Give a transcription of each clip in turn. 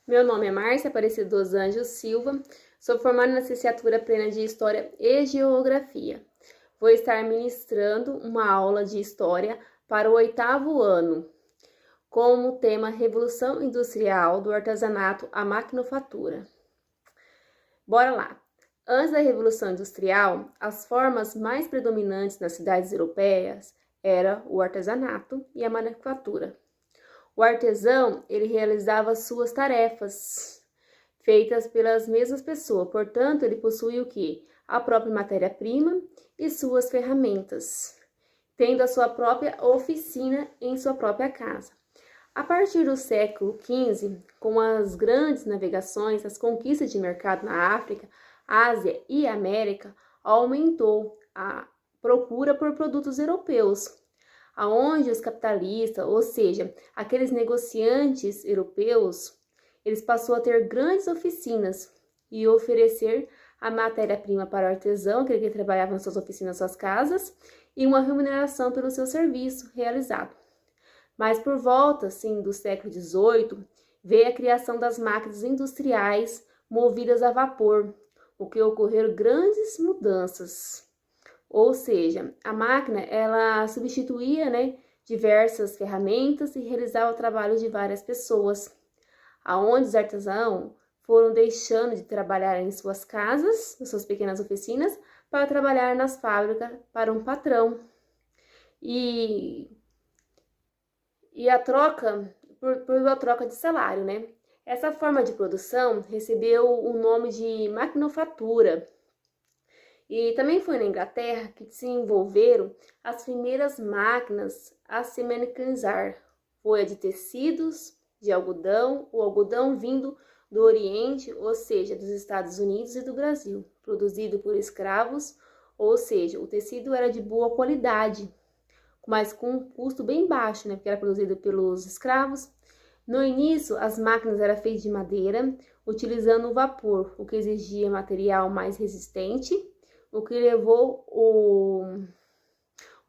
Meu nome é Márcia Aparecida dos Anjos Silva, sou formada na licenciatura plena de História e Geografia. Vou estar ministrando uma aula de História para o 8º ano, com o tema Revolução Industrial do Artesanato à Maquinofatura. Bora lá! Antes da Revolução Industrial, as formas mais predominantes nas cidades europeias eram o artesanato e a manufatura. O artesão, ele realizava suas tarefas, feitas pelas mesmas pessoas, portanto, ele possuía o quê? A própria matéria-prima e suas ferramentas, tendo a sua própria oficina em sua própria casa. A partir do século XV, com as grandes navegações, as conquistas de mercado na África, Ásia e América, aumentou a procura por produtos europeus, aonde os capitalistas, ou seja, aqueles negociantes europeus, eles passou a ter grandes oficinas e oferecer a matéria-prima para o artesão, aquele que trabalhava nas suas oficinas, nas suas casas, e uma remuneração pelo seu serviço realizado. Mas por volta, assim, do século XVIII, veio a criação das máquinas industriais movidas a vapor, o que ocorreram grandes mudanças. Ou seja, a máquina, ela substituía, diversas ferramentas e realizava o trabalho de várias pessoas, aonde os artesãos foram deixando de trabalhar em suas casas, nas suas pequenas oficinas, para trabalhar nas fábricas para um patrão. E a troca, por uma troca de salário, Essa forma de produção recebeu o nome de maquinofatura. E também foi na Inglaterra que se desenvolveram as primeiras máquinas a se mecanizar. Foi a de tecidos, de algodão, o algodão vindo do Oriente, ou seja, dos Estados Unidos e do Brasil, produzido por escravos, ou seja, o tecido era de boa qualidade, mas com um custo bem baixo, porque era produzido pelos escravos. No início, as máquinas eram feitas de madeira, utilizando o vapor, o que exigia material mais resistente, o que levou o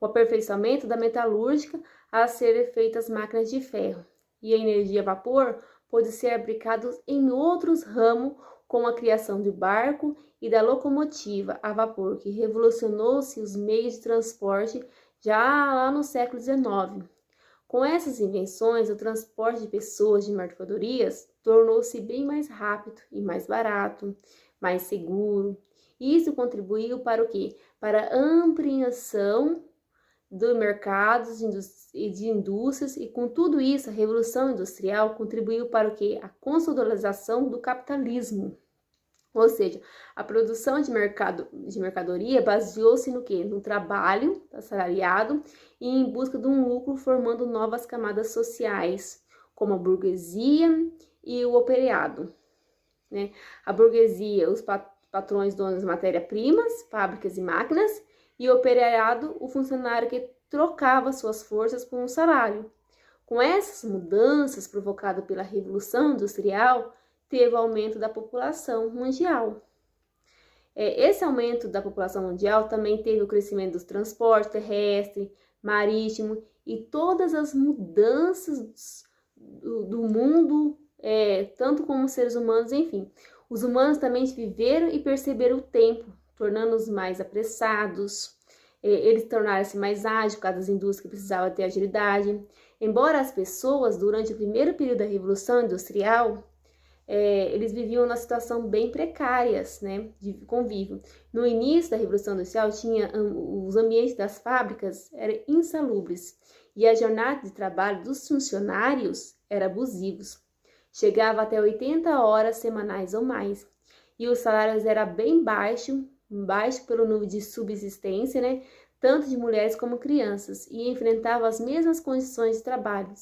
aperfeiçoamento da metalúrgica a serem feitas máquinas de ferro. E a energia a vapor pôde ser aplicada em outros ramos, como a criação do barco e da locomotiva a vapor, que revolucionou-se os meios de transporte já lá no século XIX. Com essas invenções, o transporte de pessoas de mercadorias tornou-se bem mais rápido e mais barato, mais seguro. Isso contribuiu para o quê? Para a ampliação do mercado e de indústrias, e com tudo isso, a Revolução Industrial contribuiu para o quê? A consolidação do capitalismo. Ou seja, a produção de mercadoria baseou-se no quê? No trabalho assalariado e em busca de um lucro, formando novas camadas sociais, como a burguesia e o operariado. A burguesia, os patrões donos de matéria-primas, fábricas e máquinas, e o operariado, o funcionário que trocava suas forças por um salário. Com essas mudanças provocadas pela Revolução Industrial, teve o aumento da população mundial. Esse aumento da população mundial também teve o crescimento dos transportes terrestre, marítimo e todas as mudanças do mundo, tanto como seres humanos, enfim. Os humanos também viveram e perceberam o tempo, tornando-os mais apressados. Eles tornaram-se mais ágeis por causa das indústrias que precisavam ter agilidade. Embora as pessoas, durante o primeiro período da Revolução Industrial, eles viviam numa situação bem precária, de convívio. No início da Revolução Industrial, os ambientes das fábricas eram insalubres e a jornada de trabalho dos funcionários era abusivos. Chegava até 80 horas semanais ou mais. E os salários eram bem baixo pelo nível de subsistência, tanto de mulheres como crianças, e enfrentavam as mesmas condições de trabalho,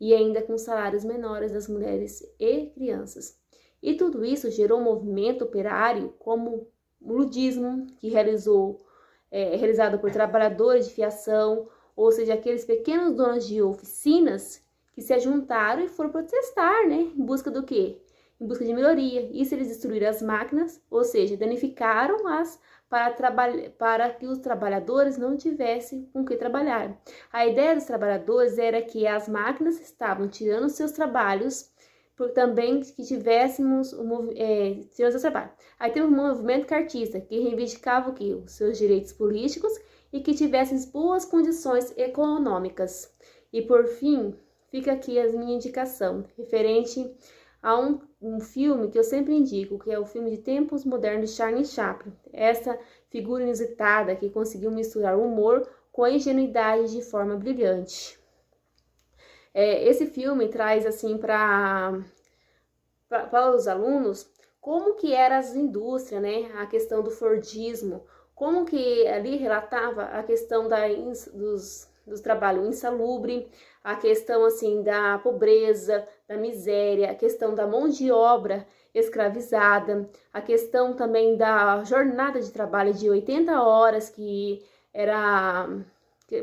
e ainda com salários menores das mulheres e crianças. E tudo isso gerou um movimento operário como o ludismo, que realizado por trabalhadores de fiação, ou seja, aqueles pequenos donos de oficinas que se juntaram e foram protestar, em busca do quê? Em busca de melhoria. Isso eles destruíram as máquinas, ou seja, danificaram-as para que os trabalhadores não tivessem com que trabalhar. A ideia dos trabalhadores era que as máquinas estavam tirando seus trabalhos também que tivéssemos segurança do trabalho. Aí teve o movimento cartista, que reivindicava o quê? Os seus direitos políticos e que tivessem boas condições econômicas. E por fim, fica aqui a minha indicação, referente a um filme que eu sempre indico, que é o filme de Tempos Modernos de Charlie Chaplin. Essa figura inusitada que conseguiu misturar o humor com a ingenuidade de forma brilhante. Esse filme traz assim para os alunos como que eram as indústrias, né? A questão do Fordismo, como que ali relatava a questão dos trabalhos insalubre, a questão assim da pobreza, da miséria, a questão da mão de obra escravizada, a questão também da jornada de trabalho de 80 horas que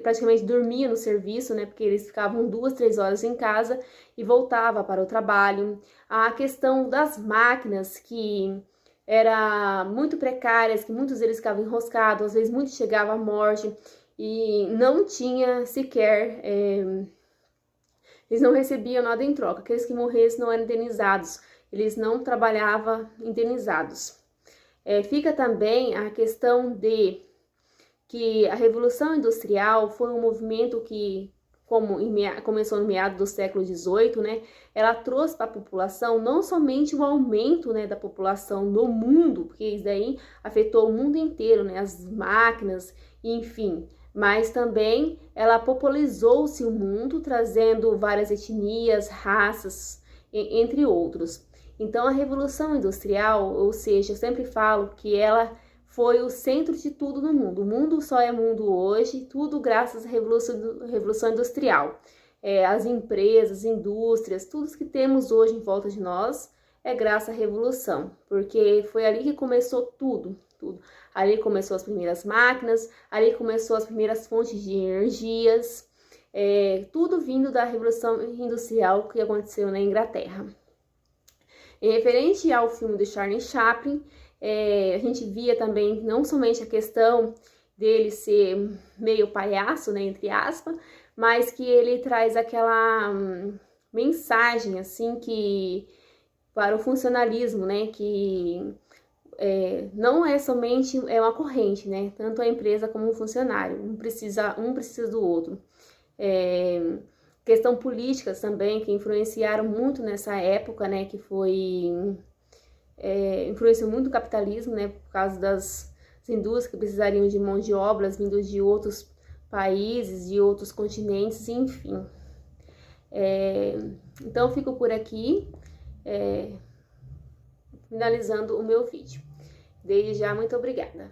praticamente dormia no serviço, né? Porque eles ficavam 2, 3 horas em casa e voltava para o trabalho. A questão das máquinas que eram muito precárias, que muitos deles ficavam enroscados, às vezes muitos chegavam à morte e não tinha sequer, eles não recebiam nada em troca. Aqueles que morressem não eram indenizados, eles não trabalhavam indenizados. Fica também a questão de que a Revolução Industrial foi um movimento que, como começou no meado do século XVIII, né, ela trouxe para a população não somente o aumento, né, da população no mundo, porque isso daí afetou o mundo inteiro, né, as máquinas, enfim, mas também ela popularizou-se o mundo, trazendo várias etnias, raças, entre outros. Então, a Revolução Industrial, ou seja, eu sempre falo que ela foi o centro de tudo no mundo. O mundo só é mundo hoje, tudo graças à Revolução Industrial. As empresas, indústrias, tudo que temos hoje em volta de nós é graças à Revolução, porque foi ali que começou tudo. Ali começou as primeiras máquinas, ali começou as primeiras fontes de energias, tudo vindo da Revolução Industrial que aconteceu na Inglaterra. Em referente ao filme de Charlie Chaplin, a gente via também não somente a questão dele ser meio palhaço, né, entre aspas, mas que ele traz aquela mensagem assim que para o funcionalismo, né, que não é somente uma corrente, né, tanto a empresa como o funcionário, um precisa do outro. Questão políticas também que influenciaram muito nessa época, né, que foi influenciou muito o capitalismo, né, por causa das indústrias que precisariam de mão de obras vindos de outros países, de outros continentes, enfim. Então, fico por aqui, finalizando o meu vídeo. Desde já, muito obrigada.